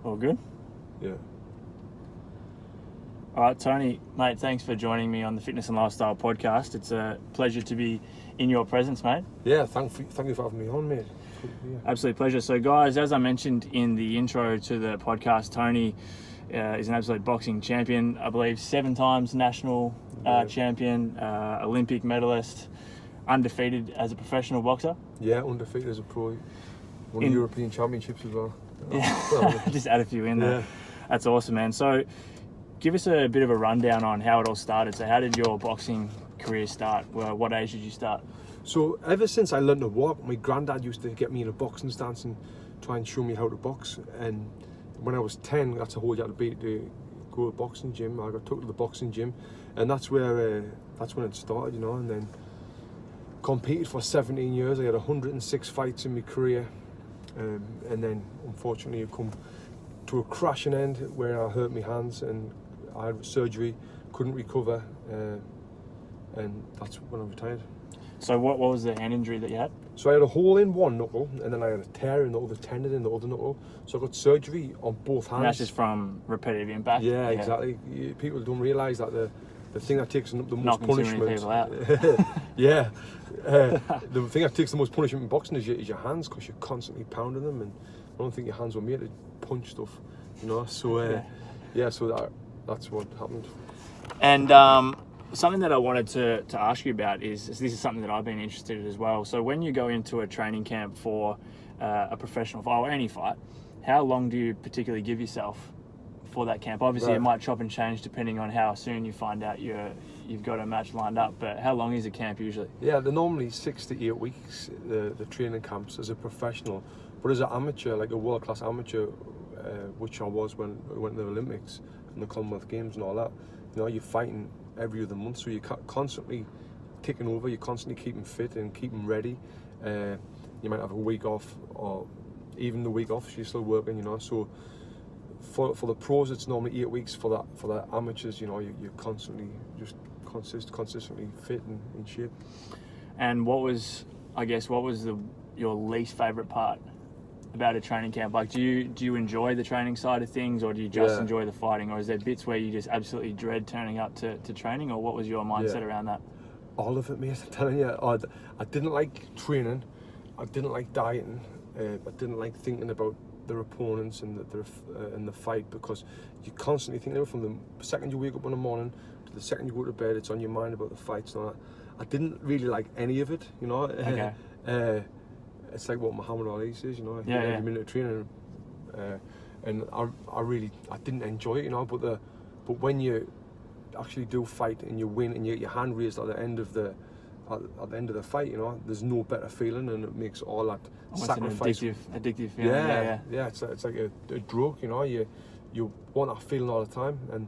All good? Yeah. All right, Tony, mate, thanks for joining me on the Fitness and Lifestyle podcast. It's a pleasure to be in your presence, mate. Yeah, thank you for having me on, mate. Absolute pleasure. So, guys, as I mentioned in the intro to the podcast, Tony is an absolute boxing champion. I believe 7 times national champion, Olympic medalist, undefeated as a professional boxer. Yeah, undefeated as a pro. Won European Championships as well. Yeah, just add a few in there. Yeah. That's awesome, man. So, give us a bit of a rundown on how it all started. So, how did your boxing career start? What age did you start? So ever since I learned to walk, my granddad used to get me in a boxing stance and try and show me how to box. And when I was 10, that's how old you had to be to go to the boxing gym. I got took to the boxing gym, and that's when it started, you know. And then competed for 17 years. I had 106 fights in my career, and then unfortunately it come to a crashing end where I hurt my hands and I had surgery, couldn't recover, and that's when I retired. So what was the hand injury that you had? So I had a hole in one knuckle, and then I had a tear in the other tendon in the other knuckle. So I got surgery on both hands. And that's just from repetitive impact? Yeah, exactly. People don't realise that the thing that takes the most Knocking punishment... too many people out. Yeah. The thing that takes the most punishment in boxing is your hands, because you're constantly pounding them, and I don't think your hands were made to punch stuff, you know. So, so that's what happened. And... something that I wanted to ask you about is this is something that I've been interested in as well. So when you go into a training camp for a professional fight or any fight, how long do you particularly give yourself for that camp? Obviously, It might chop and change depending on how soon you find out you've got a match lined up. But how long is a camp usually? Yeah, they're normally 6 to 8 weeks, the training camps as a professional. But as an amateur, like a world-class amateur, which I was when I went to the Olympics and the Commonwealth Games and all that, you know, you're fighting every other month, so you're constantly ticking over, you're constantly keeping fit and keeping ready. You might have a week off, or even the week off, so you're still working, you know. So for the pros, it's normally 8 weeks. For the amateurs, you know, you're constantly consistently fit and in shape. And what was your least favourite part about a training camp? Like, do you enjoy the training side of things, or do you just enjoy the fighting, or is there bits where you just absolutely dread turning up to training, or what was your mindset around that? All of it, mate. I'm telling you, I didn't like training, I didn't like dieting, I didn't like thinking about their opponents and the fight, because you're constantly thinking from the second you wake up in the morning to the second you go to bed, it's on your mind about the fights and all that. I didn't really like any of it, you know. Okay. It's like what Muhammad Ali says, you know, every minute of training, and I didn't enjoy it, you know. But when you actually do fight and you win and you get your hand raised at the end of the fight, you know, there's no better feeling, and it makes all that sacrifice. An addictive feeling. Yeah. It's like a drug, you know. You want that feeling all the time, and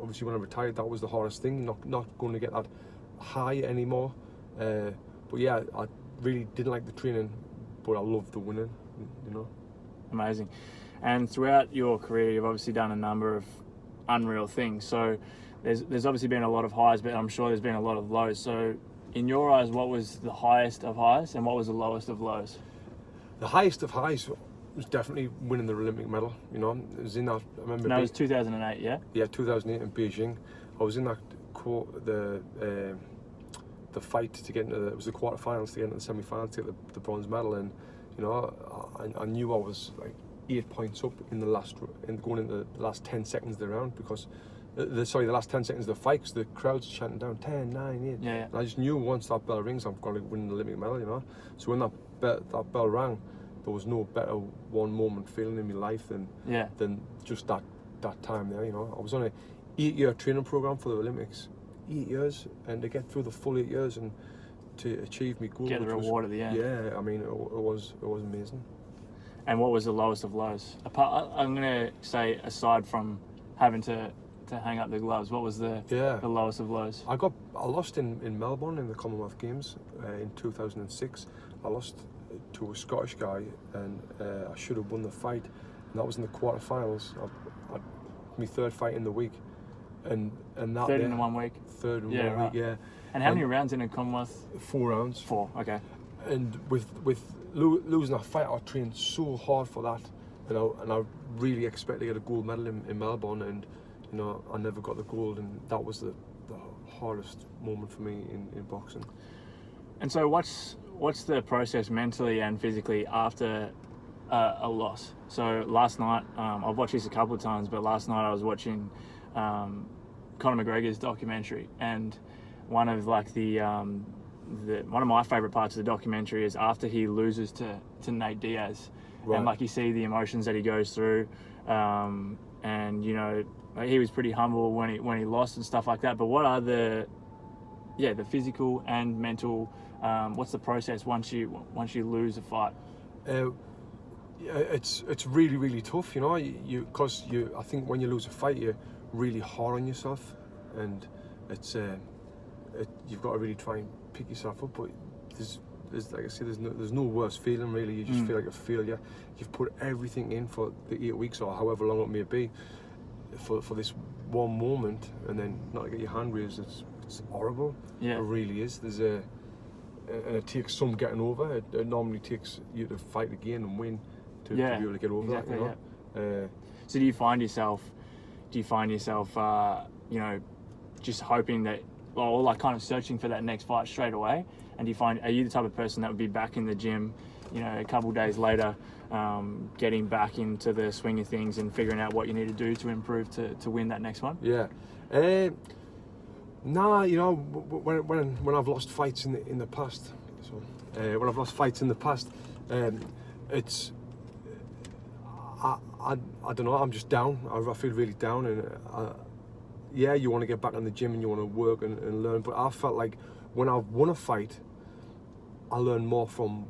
obviously when I retired, that was the hardest thing. Not going to get that high anymore. But yeah, I really didn't like the training, but I loved the winning, you know. Amazing. And throughout your career, you've obviously done a number of unreal things. So there's obviously been a lot of highs, but I'm sure there's been a lot of lows. So in your eyes, what was the highest of highs and what was the lowest of lows? The highest of highs was definitely winning the Olympic medal, you know. It was in that, I remember... No, it was 2008, yeah? Yeah, 2008 in Beijing. I was in that the fight to get into it was the quarterfinals to get into the semi-finals to get the bronze medal, and you know, I knew I was like 8 points up going into the last 10 seconds of the round, because the last 10 seconds of the fight, because the crowd's chanting down 10, 9, 8. Yeah. And I just knew once that bell rings, I'm going to win the Olympic medal, you know. So when that bell rang, there was no better one moment feeling in my life than just that time there, you know. I was on a 8-year training program for the Olympics. 8 years, and to get through the full 8 years and to achieve my goal, get the reward at the end. Yeah, I mean, it was amazing. And what was the lowest of lows? I'm gonna say, aside from having to hang up the gloves, what was the lowest of lows? I lost in Melbourne in the Commonwealth Games in 2006. I lost to a Scottish guy, and I should have won the fight, and that was in the quarterfinals. My third fight in the week. And that third in 1 week. Third in 1 week, yeah. And how many rounds in a Commonwealth? 4 rounds. 4, okay. And with losing that fight, I trained so hard for that, I really expect to get a gold medal in Melbourne, and you know, I never got the gold, and that was the hardest moment for me in boxing. And so what's the process mentally and physically after a loss? So last night, I've watched this a couple of times, but last night I was watching Conor McGregor's documentary, and one of like one of my favourite parts of the documentary is after he loses to Nate Diaz, Right. and like you see the emotions that he goes through, and you know, he was pretty humble when he lost and stuff like that. But what are the physical and mental? What's the process once you lose a fight? Yeah, it's really, really tough, you know. I think when you lose a fight, you're really hard on yourself, and you've got to really try and pick yourself up. But there's like I said, there's no worse feeling really. You just feel like a failure. You've put everything in for the 8 weeks or however long it may be for this one moment, and then not to get your hand raised. It's horrible. Yeah. It really is. And it takes some getting over. It normally takes you to fight again and win to be able to get over exactly, that. You know. So do you find yourself, you know, just hoping that, or like kind of searching for that next fight straight away? And are you the type of person that would be back in the gym, you know, a couple of days later, getting back into the swing of things and figuring out what you need to do to improve to win that next one? Yeah. Nah, you know, when I've lost fights in the past, it's I don't know. I'm just down. I feel really down, and you want to get back in the gym and you want to work and learn. But I felt like when I've won a fight, I learn more from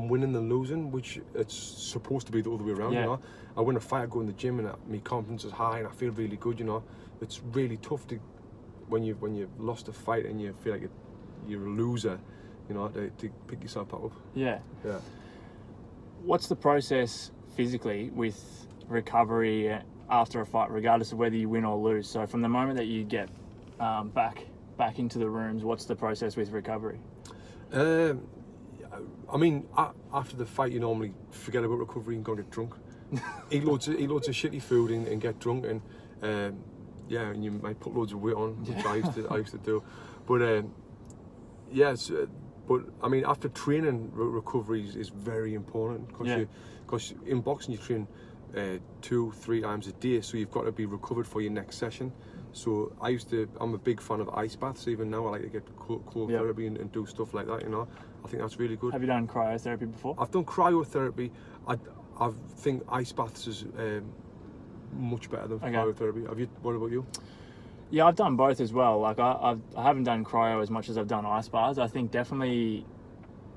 winning than losing, which it's supposed to be the other way around. Yeah. You know, I win a fight, I go in the gym, and my confidence is high, and I feel really good. You know, it's really tough when you've lost a fight and you feel like you're a loser. You know, to pick yourself back up. Yeah. Yeah. What's the process physically with recovery after a fight, regardless of whether you win or lose? So from the moment that you get back into the rooms, what's the process with recovery? I mean, after the fight, you normally forget about recovery and go and get drunk. eat loads of shitty food and get drunk, and and you might put loads of weight on, which I used to do. But but I mean, after training, recovery is very important because in boxing you train 2-3 times a day, so you've got to be recovered for your next session. So I'm a big fan of ice baths. Even now, I like to get cold therapy and do stuff like that. You know, I think that's really good. Have you done cryotherapy before? I've done cryotherapy. I think ice baths is much better than cryotherapy. Have you? What about you? Yeah, I've done both as well. Like I haven't done cryo as much as I've done ice baths. I think definitely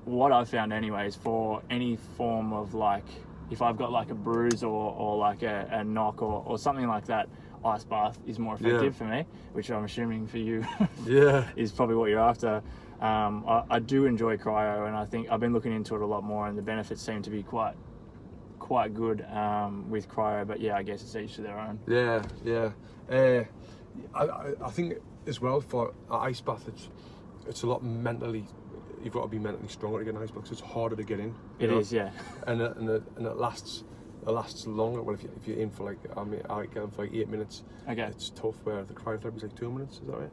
what I've found anyways, for any form of like, if I've got like a bruise or like a knock or something like that, ice bath is more effective for me, which I'm assuming for you is probably what you're after. I do enjoy cryo, and I think I've been looking into it a lot more, and the benefits seem to be quite good with cryo. But yeah, I guess it's each to their own. I think as well for an ice bath, it's a lot mentally. You've got to be mentally stronger to get an ice bath because it's harder to get in. It is, yeah. And it lasts longer. Well, if you're in for like, I get in for like 8 minutes. Okay. It's tough. Where the cryotherapy is like 2 minutes. Is that right?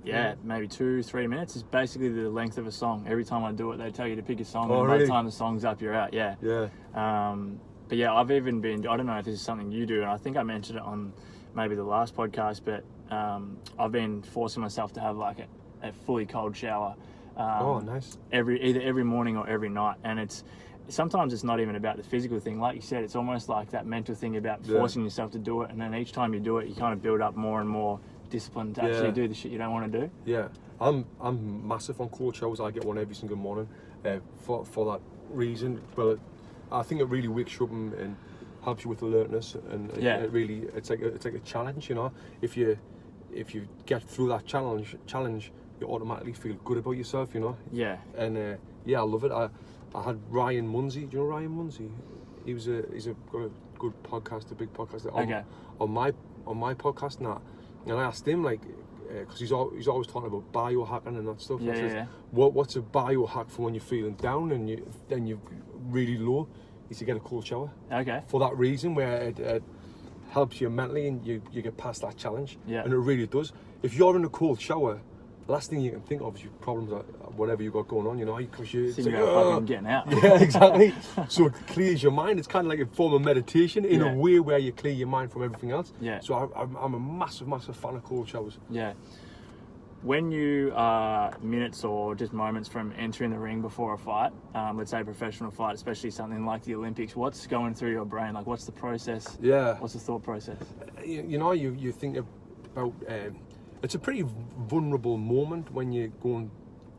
Yeah, maybe 2-3 minutes. It's basically the length of a song. Every time I do it, they tell you to pick a song, and by the time the song's up, you're out. Yeah. Yeah. But yeah, I've even been. I don't know if this is something you do, and I think I mentioned it on maybe the last podcast, but I've been forcing myself to have like a fully cold shower. Nice. Either every morning or every night, and sometimes it's not even about the physical thing. Like you said, it's almost like that mental thing about forcing yourself to do it, and then each time you do it, you kind of build up more and more discipline to actually do the shit you don't want to do. Yeah, I'm massive on cold showers. I get one every single morning for that reason. Well, I think it really wakes you up and helps you with alertness, and it really it's like a challenge, you know. If you get through that challenge, you automatically feel good about yourself, you know. Yeah. And I love it. I had Ryan Munsey. Do you know Ryan Munsey? He's got a good podcast, a big podcast. On my podcast now, and I asked him like, because he's always talking about biohacking and that stuff. What's a biohack for when you're feeling down and you're really low? is to get a cold shower. Okay. For that reason, where it helps you mentally and you get past that challenge. Yeah. And it really does. If you're in a cold shower, the last thing you can think of is your problems or whatever you got going on, you know, because you're Thinking about fucking getting out. Yeah, exactly. So it clears your mind. It's kind of like a form of meditation in a way where you clear your mind from everything else. Yeah. So I'm a massive fan of cold showers. Yeah. When you are minutes or just moments from entering the ring before a fight, let's say a professional fight, especially something like the Olympics, what's going through your brain? Like, what's the process? Yeah. What's the thought process? You know, you think about, it's a pretty vulnerable moment when you're going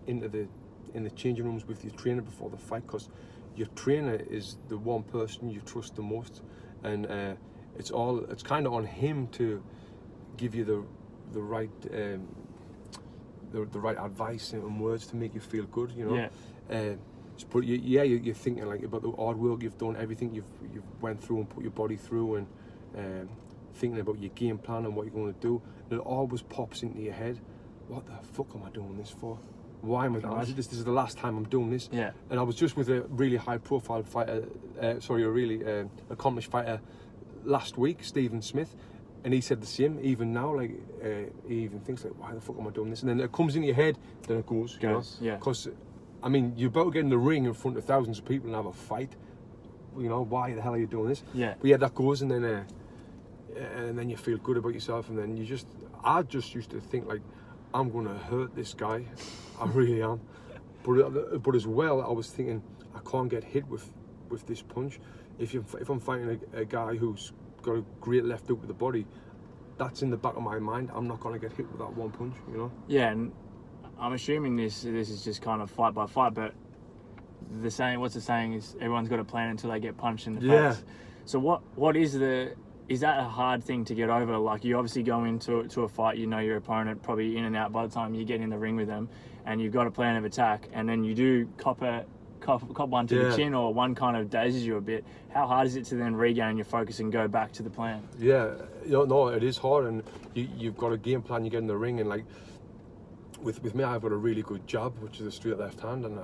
into in the changing rooms with your trainer before the fight, because your trainer is the one person you trust the most, and it's kind of on him to give you the right the right advice and words to make you feel good, you know. Yeah. But you're thinking like about the hard work you've done, everything you've went through and put your body through, and thinking about your game plan and what you're going to do. And it always pops into your head, what the fuck am I doing this for? Why am I doing this? This is the last time I'm doing this. Yeah. And I was just with a really high profile fighter, a really accomplished fighter last week, Stephen Smith, and he said the same. Even now, like he even thinks like, why the fuck am I doing this? And then it comes into your head, then it goes. You know? Yeah. Because, I mean, you're about to get in the ring in front of thousands of people and have a fight. You know, why the hell are you doing this? Yeah. But yeah, that goes, and then you feel good about yourself, and then I just used to think like, I'm gonna hurt this guy. I really am. But as well, I was thinking, I can't get hit with this punch. If I'm fighting a guy who's got a great left hook with the body, that's in the back of my mind. I'm not gonna get hit with that one punch, you know. Yeah, and I'm assuming this is just kind of fight by fight, but what's the saying is everyone's got a plan until they get punched in the face. Yeah. So what is that a hard thing to get over? Like, you obviously go into a fight, you know your opponent probably in and out by the time you get in the ring with them, and you've got a plan of attack, and then you do cop one to the chin, or one kind of dazes you a bit. How hard is it to then regain your focus and go back to the plan? Yeah, no, it is hard, and you've got a game plan. You get in the ring, and like with me, I've got a really good jab, which is a straight left hand, and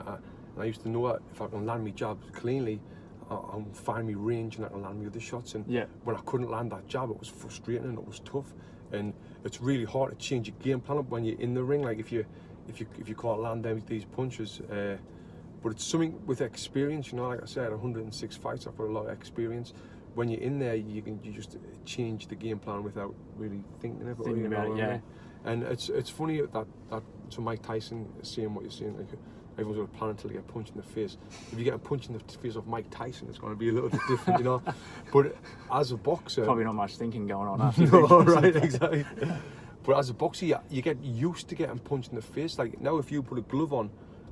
I used to know that if I can land my jab cleanly, I'll find me range and I can land me other shots. And when I couldn't land that jab, it was frustrating and it was tough. And it's really hard to change your game plan up when you're in the ring. Like if you can't land these punches, but it's something with experience. You know, like I said, 106 fights. I've got a lot of experience. When you're in there, you just change the game plan without really thinking about it. Yeah. And it's funny that so Mike Tyson is saying what you're saying. Like, everyone's got a plan until they get punched in the face. If you get a punch in the face of Mike Tyson, it's going to be a little bit different, you know. But as a boxer, probably not much thinking going on after. No, right, exactly. But as a boxer, you get used to getting punched in the face. Like now, if you put a glove on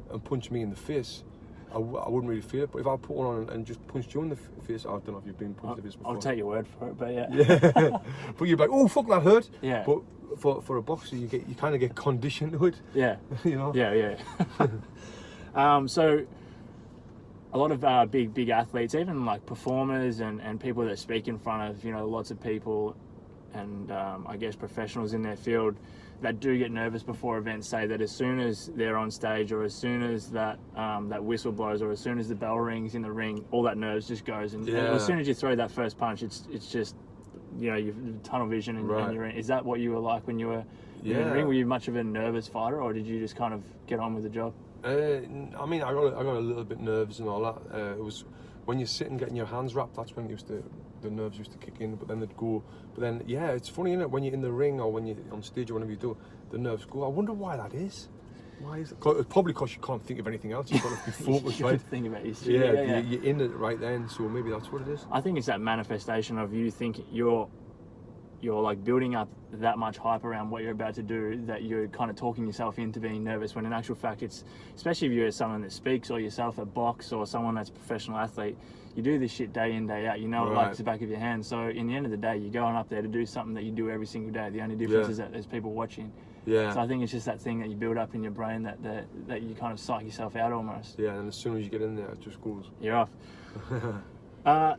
and punch me in the face, I wouldn't really feel it. But if I put one on and just punched you in the face, I don't know if you've been punched in the face before. I'll take your word for it, but yeah. But you're like, oh fuck, that hurt. Yeah. But for a boxer, you kind of get conditioned to it. Yeah. You know. Yeah. So a lot of big athletes, even like performers and people that speak in front of, you know, lots of people, and I guess professionals in their field that do get nervous before events, say that as soon as they're on stage, or as soon as that whistle blows, or as soon as the bell rings in the ring, all that nerves just goes. And as soon as you throw that first punch, it's just, you know, you've tunnel vision and you're in. Is that what you were like when you were in the ring? Were you much of a nervous fighter, or did you just kind of get on with the job? I mean, I got a little bit nervous and all that. It was when you're sitting getting your hands wrapped, that's when the nerves used to kick in, but then they'd go. But then, yeah, it's funny, isn't it? When you're in the ring or when you're on stage or whenever you do, the nerves go. I wonder why that is. Why is it? It's probably because you can't think of anything else. You've got to be focused, right? Think about your you're in it right then, so maybe that's what it is. I think it's that manifestation of you think you're like building up that much hype around what you're about to do, that you're kind of talking yourself into being nervous, when in actual fact it's, especially if you're someone that speaks, or yourself at box, or someone that's a professional athlete, you do this shit day in, day out, you know, like the back of your hand. So in the end of the day, you're going up there to do something that you do every single day. The only difference is that there's people watching. So I think it's just that thing that you build up in your brain that you kind of psych yourself out almost. And as soon as you get in there, it just goes. You're off.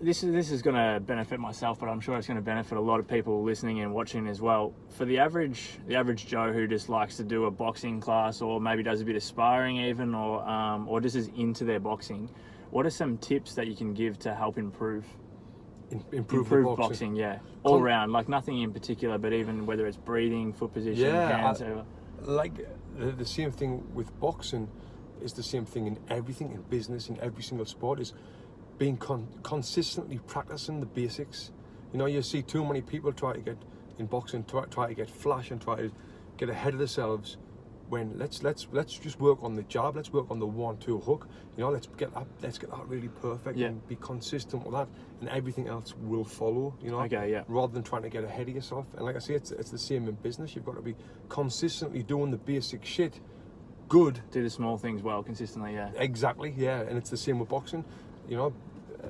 This is going to benefit myself, but I'm sure it's going to benefit a lot of people listening and watching as well. For the average Joe who just likes to do a boxing class, or maybe does a bit of sparring even, or just is into their boxing, What are some tips that you can give to help improve Improve the boxing? Yeah, all round, like nothing in particular, but even whether it's breathing, foot position, hands, whatever. Like the same thing with boxing is the same thing in everything, in business, in every single sport, is being consistently practicing the basics. You know, you see too many people try to get in boxing, try to get flash and try to get ahead of themselves. When let's just work on the jab, let's work on the 1-2 hook. You know, let's get that really perfect and be consistent with that, and everything else will follow. You know, rather than trying to get ahead of yourself. And like I say, it's the same in business. You've got to be consistently doing the basic shit good. Do the small things well consistently. Yeah. Exactly. Yeah, and it's the same with boxing. You know,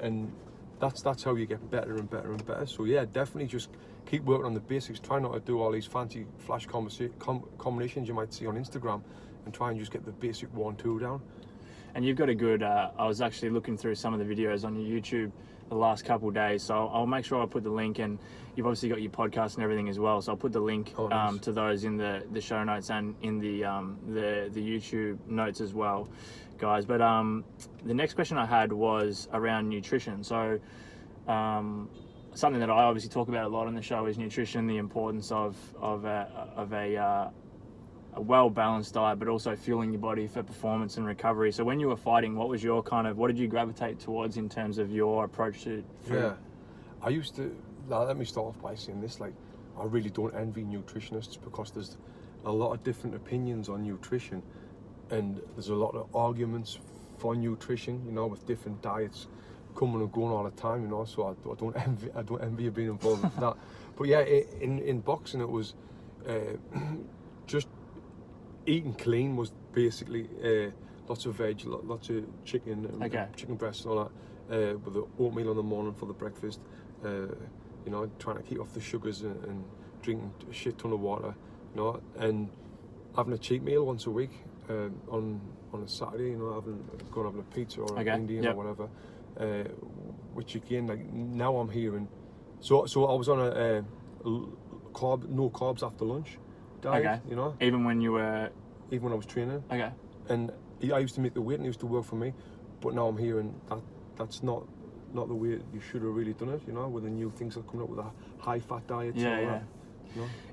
and that's how you get better and better and better. So yeah, definitely just keep working on the basics. Try not to do all these fancy flash combinations you might see on Instagram, and try and just get the basic 1-2 down. And you've got a good, I was actually looking through some of the videos on your YouTube the last couple of days, so I'll make sure I put the link, and you've obviously got your podcast and everything as well, so I'll put the link to those in the show notes and in the YouTube notes as well, guys. But the next question I had was around nutrition. So something that I obviously talk about a lot on the show is nutrition, the importance of a well-balanced diet, but also fueling your body for performance and recovery. So when you were fighting, what was your what did you gravitate towards in terms of your approach to food? Yeah, I used to, let me start off by saying this, like, I really don't envy nutritionists, because there's a lot of different opinions on nutrition, and there's a lot of arguments for nutrition, you know, with different diets coming and going all the time, you know, so I don't envy you being involved with that. But yeah, in boxing it was just eating clean was basically lots of veg, lots of chicken, chicken breasts and all that, with the oatmeal in the morning for the breakfast, you know, trying to keep off the sugars and drinking a shit ton of water, you know, and having a cheat meal once a week on a Saturday, you know, going having a pizza or an Indian or whatever, which again, like, now I'm hearing, so I was on a no carbs after lunch diet, you know, even when I was training, and I used to make the weight and it used to work for me, but now I'm hearing that's not the way you should have really done it, you know, with the new things that are coming up with a high fat diet.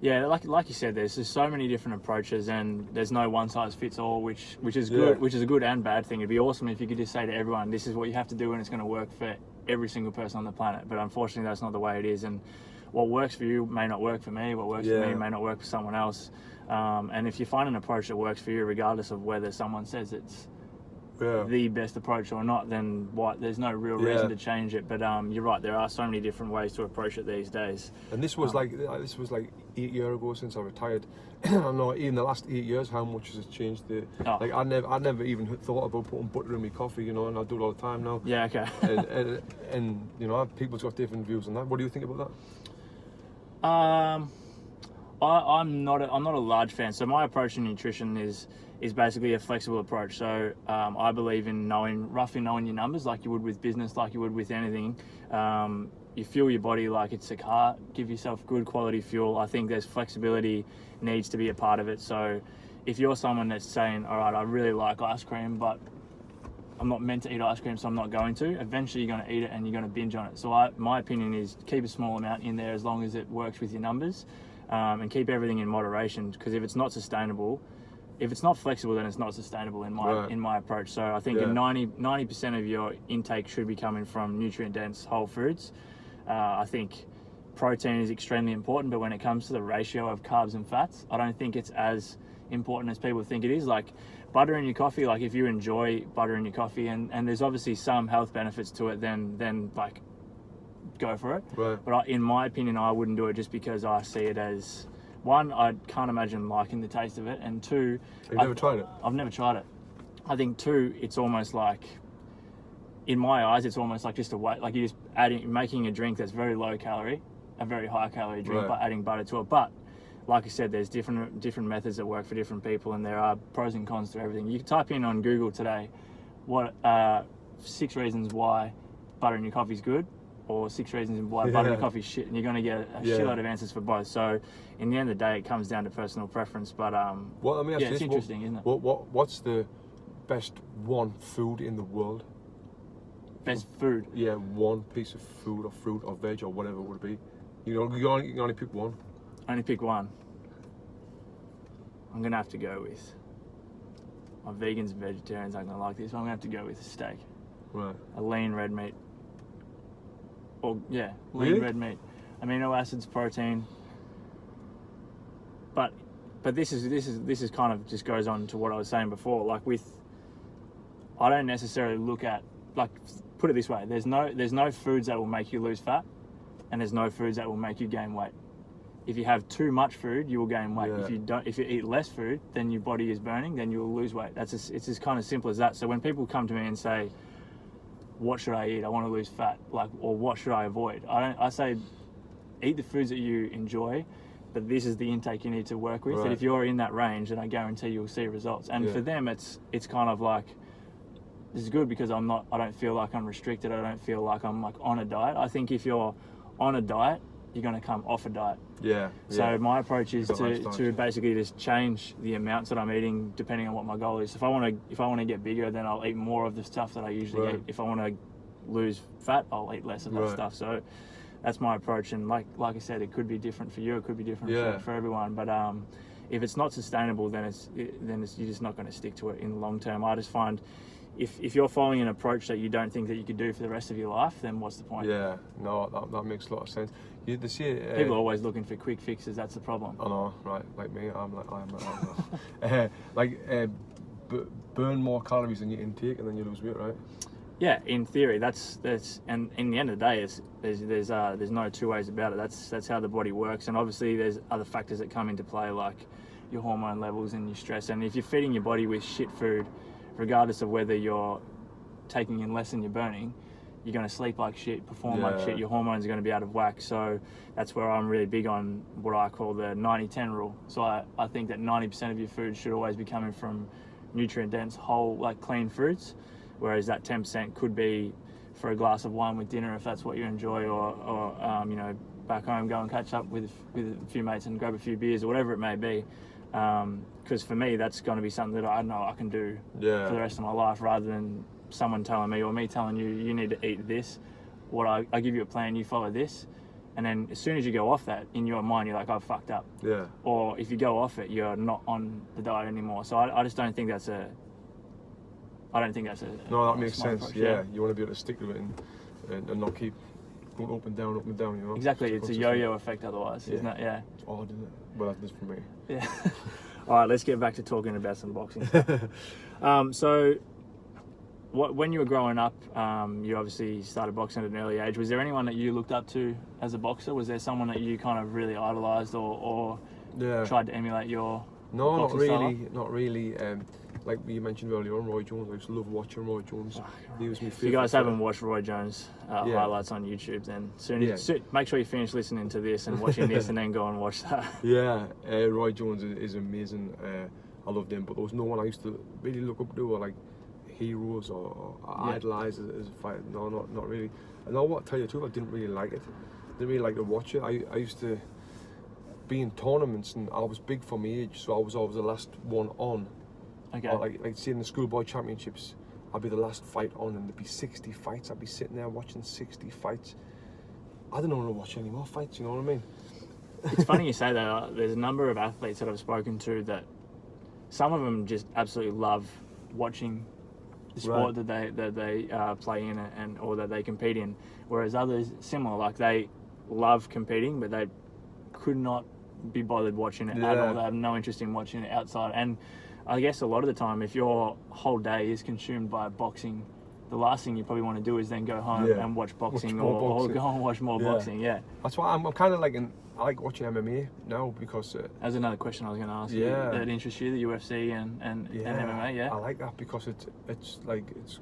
Yeah, like you said, there's just so many different approaches, and there's no one size fits all, which is good, which is a good and bad thing. It'd be awesome if you could just say to everyone, this is what you have to do, and it's going to work for every single person on the planet. But unfortunately, that's not the way it is, and what works for you may not work for me. What works for me may not work for someone else. And if you find an approach that works for you, regardless of whether someone says it's the best approach or not, then there's no real reason to change it. But you're right, there are so many different ways to approach it these days. And this was like 8 years ago since I retired. I know in the last 8 years how much has it changed. Like I never even thought about putting butter in my coffee, you know, and I do it all the time now. Yeah, okay. and you know, people's got different views on that. What do you think about that? I'm not a large fan. So my approach to nutrition is basically a flexible approach. So I believe in roughly knowing your numbers, like you would with business, like you would with anything. You fuel your body like it's a car. Give yourself good quality fuel. I think there's flexibility needs to be a part of it. So if you're someone that's saying, all right, I really like ice cream, but I'm not meant to eat ice cream, so I'm not going to. Eventually, you're going to eat it and you're going to binge on it. So my opinion is keep a small amount in there as long as it works with your numbers, and keep everything in moderation. Because if it's not sustainable, if it's not flexible, then it's not sustainable in my approach. So I think 90% of your intake should be coming from nutrient-dense whole foods. I think protein is extremely important, but when it comes to the ratio of carbs and fats, I don't think it's as important as people think it is. Like butter in your coffee, like if you enjoy butter in your coffee and there's obviously some health benefits to it, then like go for it. Right. But in my opinion, I wouldn't do it just because I see it as, one, I can't imagine liking the taste of it, and two, You've never tried it? I've never tried it. I think two, it's almost like, in my eyes, it's almost like just a way, like you're just making a drink that's very low calorie, a very high calorie drink by adding butter to it. But like I said, there's different methods that work for different people, and there are pros and cons to everything. You can type in on Google today, 6 reasons why butter in your coffee is good, or 6 reasons why butter in your coffee is shit, and you're going to get a shitload of answers for both. So in the end of the day, it comes down to personal preference. But it's interesting, isn't it? What's the best one food in the world? Best food. Yeah, one piece of food or fruit or veg or whatever it would be. You can only pick one. Only pick one. I'm gonna have to go with. My vegans and vegetarians aren't gonna like this, but I'm gonna have to go with a steak. Right. A lean red meat. Lean Really? red meat. Amino acids, protein. But this is kind of just goes on to what I was saying before. Like I don't necessarily look at, like, put it this way. There's no foods that will make you lose fat, and there's no foods that will make you gain weight. If you have too much food, you will gain weight. Yeah. If you eat less food, then your body is burning, then you will lose weight. It's as kind of simple as that. So when people come to me and say, "What should I eat? I want to lose fat," or "What should I avoid?" I say, eat the foods that you enjoy, but this is the intake you need to work with. Right. And if you're in that range, then I guarantee you'll see results. And for them, it's kind of like, this is good because I don't feel like I'm restricted. I don't feel like I'm like on a diet. I think if you're on a diet, you're going to come off a diet. Yeah. So my approach is to lifestyle. basically just change the amounts that I'm eating depending on what my goal is. If I want to get bigger, then I'll eat more of the stuff that I usually eat. If I want to lose fat, I'll eat less of that stuff. So that's my approach. And like I said, it could be different for you. It could be different for everyone. But if it's not sustainable, then you're just not going to stick to it in the long term. I just find, if you're following an approach that you don't think that you could do for the rest of your life, then what's the point? Yeah, no, that makes a lot of sense. People are always looking for quick fixes. That's the problem. I know, right? Like me, burn more calories than you intake, and then you lose weight, right? Yeah, in theory, that's and in the end of the day, there's no two ways about it. That's how the body works, and obviously there's other factors that come into play, like your hormone levels and your stress. And if you're feeding your body with shit food, regardless of whether you're taking in less than you're burning, you're going to sleep like shit, perform like shit, your hormones are going to be out of whack. So that's where I'm really big on what I call the 90-10 rule. So I think that 90% of your food should always be coming from nutrient-dense, whole, like clean fruits, whereas that 10% could be for a glass of wine with dinner if that's what you enjoy, or back home, go and catch up with a few mates and grab a few beers or whatever it may be. Because for me, that's going to be something that I know I can do for the rest of my life, rather than someone telling me or me telling you need to eat this. I give you a plan, you follow this, and then as soon as you go off that, in your mind you're like, I've fucked up. Yeah. Or if you go off it, you're not on the diet anymore. So I just don't think that's a. No, that makes sense. Approach, yeah, you want to be able to stick to it and not keep going up and down, you know. Exactly, it's a yo-yo effect otherwise, isn't it? Yeah. It's odd, isn't it? Well, that's for me. Yeah. All right, let's get back to talking about some boxing stuff. So, when you were growing up, you obviously started boxing at an early age. Was there anyone that you looked up to as a boxer? Was there someone that you kind of really idolized or tried to emulate your boxing style? Not really. Like you mentioned earlier on, Roy Jones. I used to love watching Roy Jones. He was my favourite. If you guys haven't watched Roy Jones highlights on YouTube, then soon make sure you finish listening to this and watching this, and then go and watch that. Yeah, Roy Jones is amazing. I loved him, but there was no one I used to really look up to, or like heroes or idolise as a fighter. No, not really. And I want to tell you the truth, I didn't really like it. Didn't really like to watch it. I used to be in tournaments, and I was big for my age, so I was always the last one on. Okay. Or like say in the schoolboy championships, I'd be the last fight on, and there'd be 60 fights. I'd be sitting there watching 60 fights. I don't want to watch any more fights. You know what I mean? It's funny you say that. There's a number of athletes that I've spoken to that some of them just absolutely love watching the sport that they play in or that they compete in, whereas others similar, like they love competing but they could not be bothered watching it at all. They have no interest in watching it outside. And I guess a lot of the time, if your whole day is consumed by boxing, the last thing you probably want to do is then go home and watch boxing, or go and watch more boxing. Yeah, that's why I'm kind of like I like watching MMA now, because that's another question I was going to ask you. That interests you, the UFC and MMA. Yeah, I like that because it's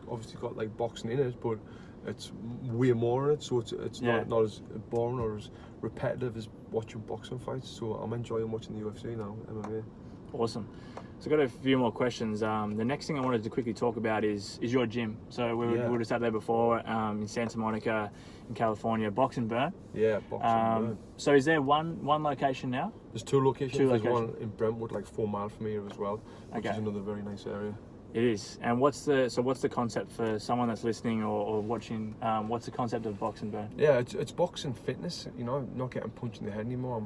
obviously got like boxing in it, but it's way more in it, so it's not as boring or as repetitive as watching boxing fights. So I'm enjoying watching the UFC now, MMA. Awesome. So I've got a few more questions. The next thing I wanted to quickly talk about is your gym. So we were just out there before in Santa Monica in California, Box and Burn. Yeah, Box and Burn. So is there one location now? There's two locations. There's one in Brentwood, like 4 miles from here as well, which is another very nice area. It is. And what's the concept for someone that's listening or watching? What's the concept of Box and Burn? Yeah, it's boxing fitness. You know, not getting punched in the head anymore.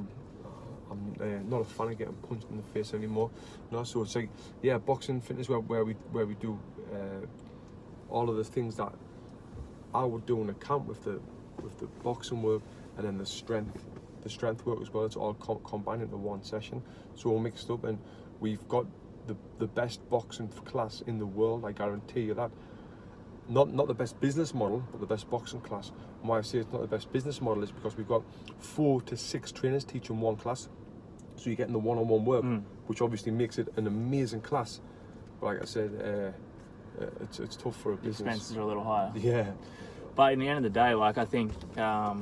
I'm not a fan of getting punched in the face anymore. You know, so it's like, yeah, boxing fitness where we do all of the things that I would do in a camp with the boxing work, and then the strength work as well. It's all combined into one session, so all mixed up, and we've got the best boxing class in the world. I guarantee you that. Not the best business model, but the best boxing class. And why I say it's not the best business model is because we've got 4 to 6 trainers teaching one class, so you're getting the one-on-one work, which obviously makes it an amazing class. But like I said, it's tough for a business. The expenses are a little higher. Yeah. But in the end of the day, like, I think, by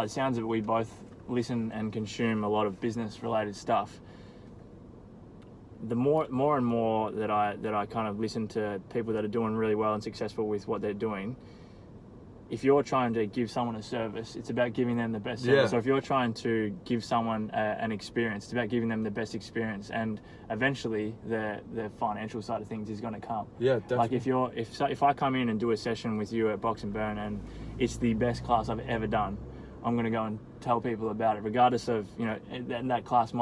the sounds of it, we both listen and consume a lot of business-related stuff. The more and more that I kind of listen to people that are doing really well and successful with what they're doing, if you're trying to give someone a service, it's about giving them the best service. So if you're trying to give someone an experience, it's about giving them the best experience, and eventually the financial side of things is going to come. Yeah, definitely. Like if I come in and do a session with you at Box and Burn and it's the best class I've ever done, I'm going to go and tell people about it, regardless of, you know, that class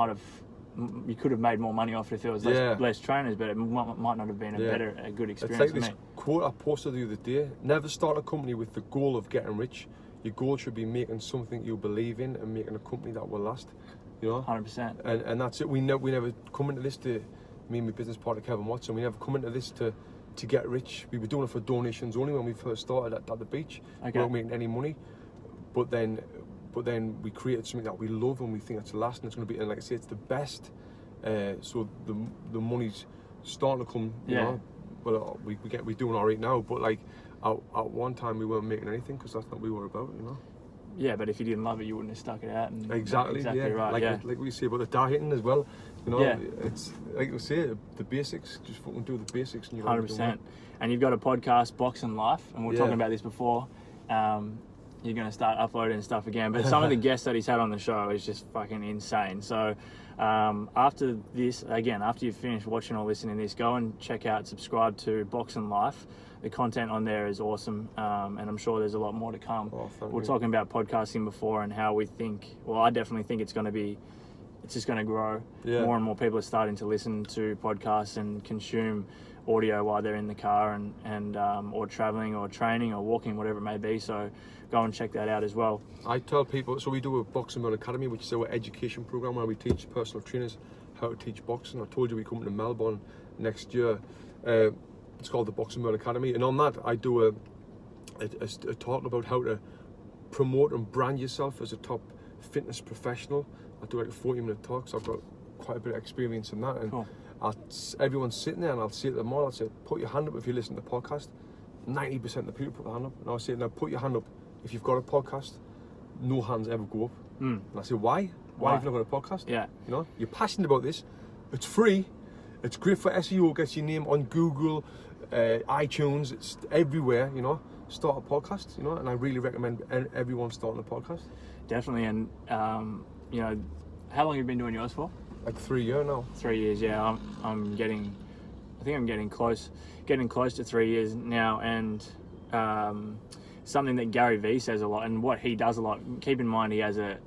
you could have made more money off it if there was less trainers, but it might not have been a good experience. It's like this quote I posted the other day: never start a company with the goal of getting rich. Your goal should be making something you believe in and making a company that will last. You know, 100%. And that's it. We never come into this me and my business partner Kevin Watson. We never come into this to get rich. We were doing it for donations only when we first started at the beach. We weren't making any money, but then we created something that we love and we think it's lasting. It's going to be, and like I say, it's the best. So the money's starting to come. You know, well, we're doing all right now, but like at one time we weren't making anything because that's not what we were about. You know. Yeah, but if you didn't love it, you wouldn't have stuck it out. And exactly right. Like we say about the dieting as well. You know, it's like we say, the basics. Just fucking do the basics, and you're 100%. And you've got a podcast, Box and Life, and we were talking about this before. You're going to start uploading stuff again, but some of the guests that he's had on the show is just fucking insane. So after you finish watching or listening to this, go and subscribe to Box and Life. The content on there is awesome, and I'm sure there's a lot more to come. We're talking about podcasting before and how we think, well, I definitely think it's just going to grow. More and more people are starting to listen to podcasts and consume audio while they're in the car and or traveling or training or walking, whatever it may be. So go and check that out as well. I tell people, so we do a Box and Burn Academy, which is our education program where we teach personal trainers how to teach boxing. I told you we come to Melbourne next year. It's called the Box and Burn Academy, and on that I do a talk about how to promote and brand yourself as a top fitness professional. I do like a 40-minute talk, so I've got quite a bit of experience in that. And cool. Everyone's sitting there, and I'll say to them all, I'll say, put your hand up if you listen to the podcast. 90% of the people put their hand up, and I'll say, now put your hand up if you've got a podcast. No hands ever go up. And I say, why? Why have you not got a podcast? Yeah. You know, you're passionate about this. It's free. It's great for SEO. Gets your name on Google, iTunes. It's everywhere. You know, start a podcast. You know, and I really recommend everyone starting a podcast. Definitely, and you know, how long have you been doing yours for? Like 3 years now. 3 years, yeah. I'm getting close to 3 years now, and something that Gary Vee says a lot, and what he does a lot. Keep in mind, he has a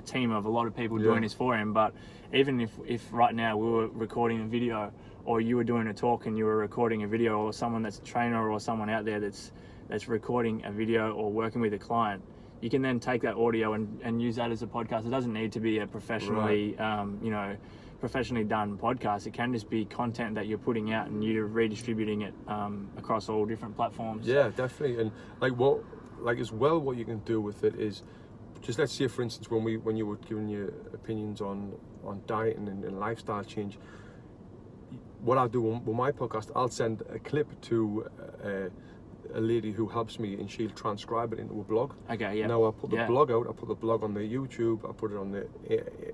team of a lot of people doing this for him. But even if right now we were recording a video, or you were doing a talk and you were recording a video, or someone that's a trainer or someone out there that's recording a video or working with a client, you can then take that audio and use that as a podcast. It doesn't need to be a professionally, professionally done podcast. It can just be content that you're putting out and you're redistributing it across all different platforms. Yeah, definitely. And as well, what you can do with it is, just let's say, for instance, when you were giving your opinions on dieting and lifestyle change, what I'll do with my podcast, I'll send a clip to a lady who helps me, and she'll transcribe it into a blog. Okay, yeah. Now I'll put the blog out. I'll put the blog on the YouTube. I'll put it on the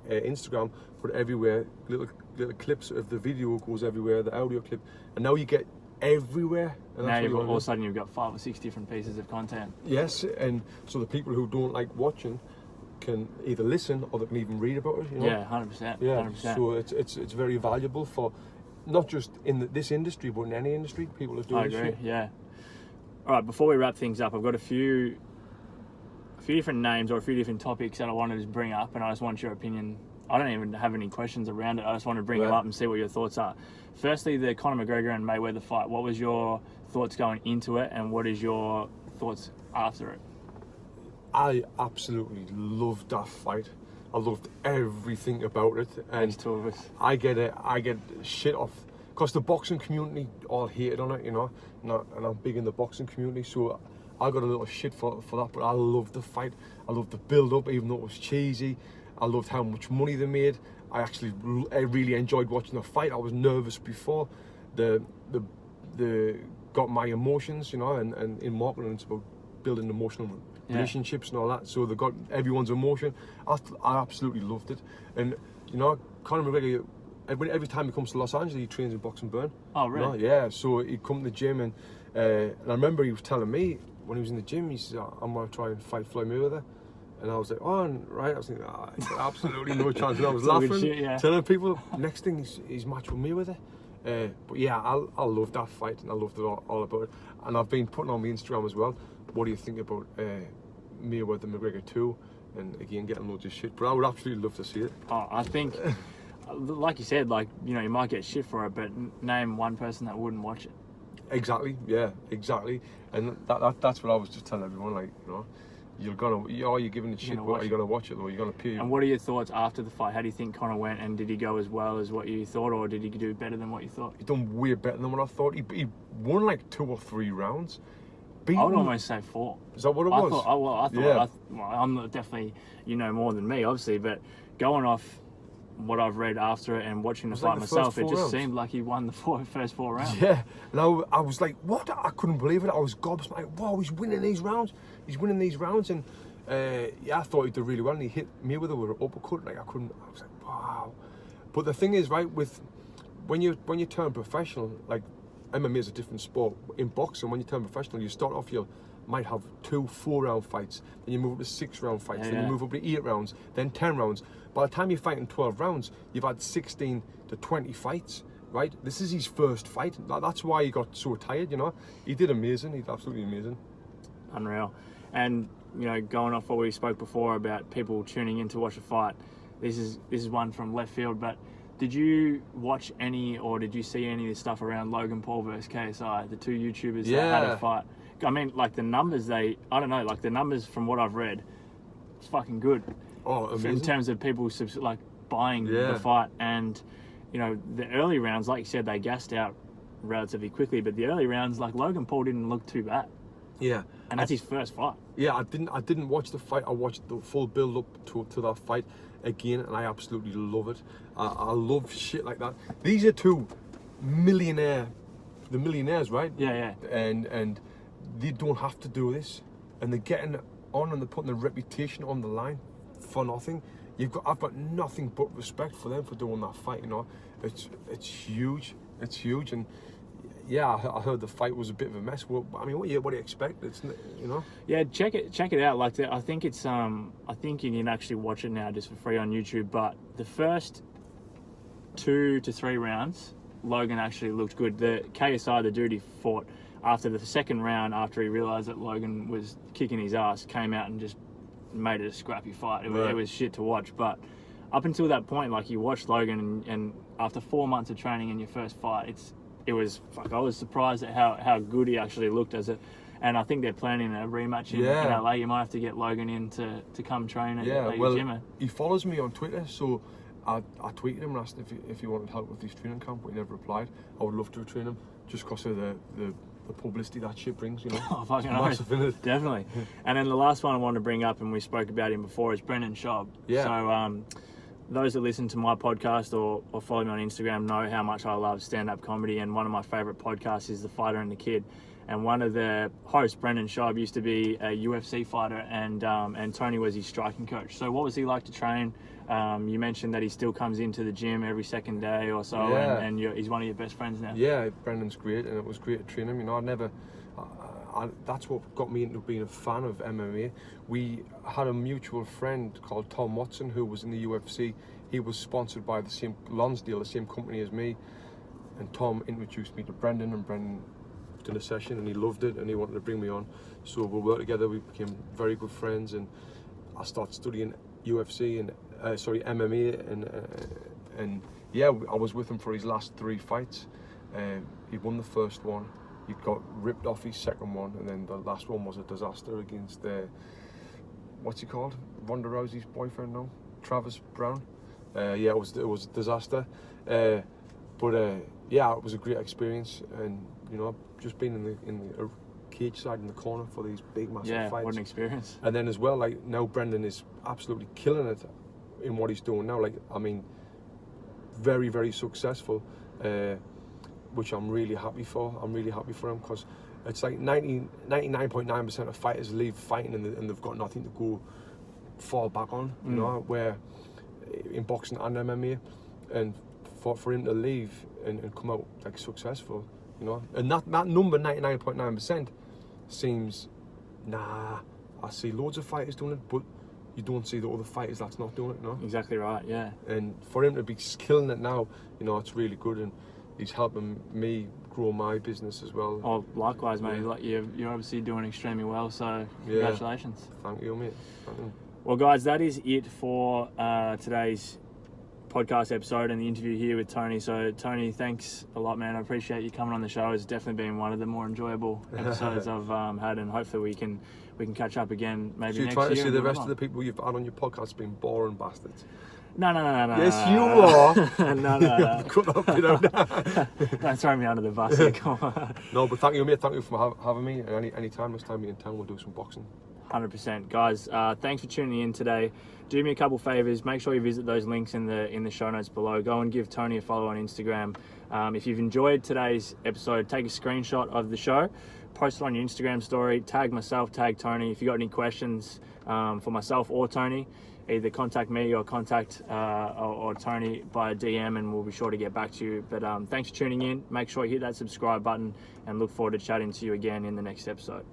Instagram. Put it everywhere. Little clips of the video goes everywhere. The audio clip, and now you get everywhere. And now all of a sudden you've got 5 or 6 different pieces of content. Yes, and so the people who don't like watching can either listen or they can even read about it. You know? Yeah, 100%. Yeah, 100%. so it's very valuable for not just in this industry, but in any industry, people are doing I this agree. shit. Yeah. All right. Before we wrap things up, I've got a few different names or a few different topics that I wanted to bring up, and I just want your opinion. I don't even have any questions around it. I just want to bring them up and see what your thoughts are. Firstly, the Conor McGregor and Mayweather fight. What was your thoughts going into it, and what is your thoughts after it? I absolutely loved that fight. I loved everything about it, and There's two of us. I get shit off because the boxing community all hated on it, you know, and I'm big in the boxing community, so I got a little shit for that. But I loved the fight. I loved the build up, even though it was cheesy. I loved how much money they made. I really enjoyed watching the fight. I was nervous before. The got my emotions, you know, and in marketing it's about building emotional relationships and all that. So they got everyone's emotion. I absolutely loved it. And you know, Conor McGregor, every time he comes to Los Angeles, he trains in Box and Burn. Oh, really? You know? Yeah. So he'd come to the gym, and I remember he was telling me when he was in the gym, he said, "I'm gonna try and fight Floyd Mayweather." And I was like, oh, right. I was thinking, absolutely no chance. And I was laughing, telling people, next thing he's match with Mayweather. But yeah, I loved that fight, and I loved it all about it. And I've been putting on my Instagram as well. What do you think about Mayweather McGregor 2? And again, getting loads of shit. But I would absolutely love to see it. Oh, I think, like you said, like, you know, you might get shit for it, but name one person that wouldn't watch it. Exactly. Yeah, exactly. And that's what I was just telling everyone. Like, you know, you're giving it shit, but are you gonna watch it, or you're gonna pee? And what are your thoughts after the fight? How do you think Conor went, and did he go as well as what you thought, or did he do better than what you thought? He done way better than what I thought. He won like 2 or 3 rounds. I would almost say 4. Is that what it was? I thought, I'm not definitely, you know, more than me, obviously, but going off what I've read after it and watching the fight myself, it just seemed like he won the first 4 rounds. Yeah, and I was like, what? I couldn't believe it. I was gobsmacked. Wow, he's winning these rounds. And yeah, I thought he did really well, and he hit Mayweather with an uppercut. Like I was like, wow. But the thing is, right, with when you turn professional, like MMA is a different sport. In boxing, when you turn professional, you start off, you might have 2 4-round fights, then you move up to 6-round fights, then you move up to 8 rounds, then 10 rounds. By the time you're fighting 12 rounds, you've had 16 to 20 fights, right? This is his first fight. That's why he got so tired, you know. He did amazing. He did absolutely amazing. Unreal. And, you know, going off what we spoke before about people tuning in to watch a fight, this is one from left field, but did you watch any, or did you see any of this stuff around Logan Paul versus KSI, the 2 YouTubers that had a fight? I mean, like the numbers the numbers from what I've read, it's fucking good. Oh, amazing. In terms of people like buying the fight, and you know, the early rounds, like you said, they gassed out relatively quickly, but the early rounds, like Logan Paul didn't look too bad. Yeah. And that's his first fight. Yeah, I didn't watch the fight. I watched the full build up to that fight again, and I absolutely love it. I love shit like that. These are 2 millionaires, right? Yeah. And they don't have to do this, and they're getting on, and they're putting their reputation on the line for nothing. I've got nothing but respect for them for doing that fight. You know, it's huge. It's huge, and yeah, I heard the fight was a bit of a mess. Well, I mean, what do you expect? It's, you know. Yeah, check it out. Like, I think it's I think you can actually watch it now just for free on YouTube. But the first 2 to 3 rounds, Logan actually looked good. The KSI, the dude he fought after the second round, after he realised that Logan was kicking his ass, came out and just made it a scrappy fight. It was shit to watch. But up until that point, like, you watched Logan, and after 4 months of training in your first fight, I was surprised at how good he actually looked as it. And I think they're planning a rematch in LA. You might have to get Logan in to come train at your gym. He follows me on Twitter, so I tweeted him and asked if he wanted help with his training camp, but he never replied. I would love to train him just because of the publicity that shit brings, you know. Oh, fucking massive, definitely. And then the last one I want to bring up, and we spoke about him before, is Brendan Schaub. Yeah. So those that listen to my podcast or follow me on Instagram know how much I love stand-up comedy, and one of my favourite podcasts is The Fighter and the Kid. And one of the hosts, Brendan Schaub, used to be a UFC fighter, and Tony was his striking coach. So what was he like to train? You mentioned that he still comes into the gym every second day or so, and he's one of your best friends now. Yeah, Brendan's great, and it was great to train him. You know, that's what got me into being a fan of MMA. We had a mutual friend called Tom Watson who was in the UFC. He was sponsored by the same Lonsdale, the same company as me. and Tom introduced me to Brendan, and Brendan did a session and he loved it and he wanted to bring me on. So we worked together, we became very good friends, and I started studying UFC and MMA, and yeah, I was with him for his last 3 fights. He won the first one, he got ripped off his second one, and then the last one was a disaster against what's he called? Ronda Rousey's boyfriend now, Travis Brown. Yeah, it was a disaster. But yeah, it was a great experience, and you know, I've just been in the cage side in the corner for these big massive fights. What an experience. And then as well, like now Brendan is absolutely killing it in what he's doing now. Like, I mean, very, very successful, which I'm really happy for. I'm really happy for him, because it's like 99.9% of fighters leave fighting and they've got nothing to fall back on, you know, where in boxing and MMA, and for him to leave and come out like successful, you know, and that number 99.9% seems, I see loads of fighters doing it, but you don't see the other fighters that's not doing it, no? Exactly right, yeah. And for him to be killing it now, you know, it's really good, and he's helping me grow my business as well. Oh, likewise, mate. Like you're obviously doing extremely well, so congratulations. Thank you, mate. Thank you. Well, guys, that is it for today's podcast episode and the interview here with Tony. So, Tony, thanks a lot, man. I appreciate you coming on the show. It's definitely been one of the more enjoyable episodes I've had, and hopefully we can catch up again maybe next year. So you're trying to say the rest of the people you've had on your podcast being boring bastards? No. Yes, you are. No. Cut up, you know. Don't throw me under the bus here, come on. No, but thank you, mate. Thank you for having me. Any time, next time you're in town, we'll do some boxing. 100%. Guys, thanks for tuning in today. Do me a couple favors. Make sure you visit those links in the show notes below. Go and give Tony a follow on Instagram. If you've enjoyed today's episode, take a screenshot of the show, post it on your Instagram story, tag myself, tag Tony. If you've got any questions for myself or Tony, either contact me or contact or Tony by DM, and we'll be sure to get back to you. But thanks for tuning in. Make sure you hit that subscribe button, and look forward to chatting to you again in the next episode.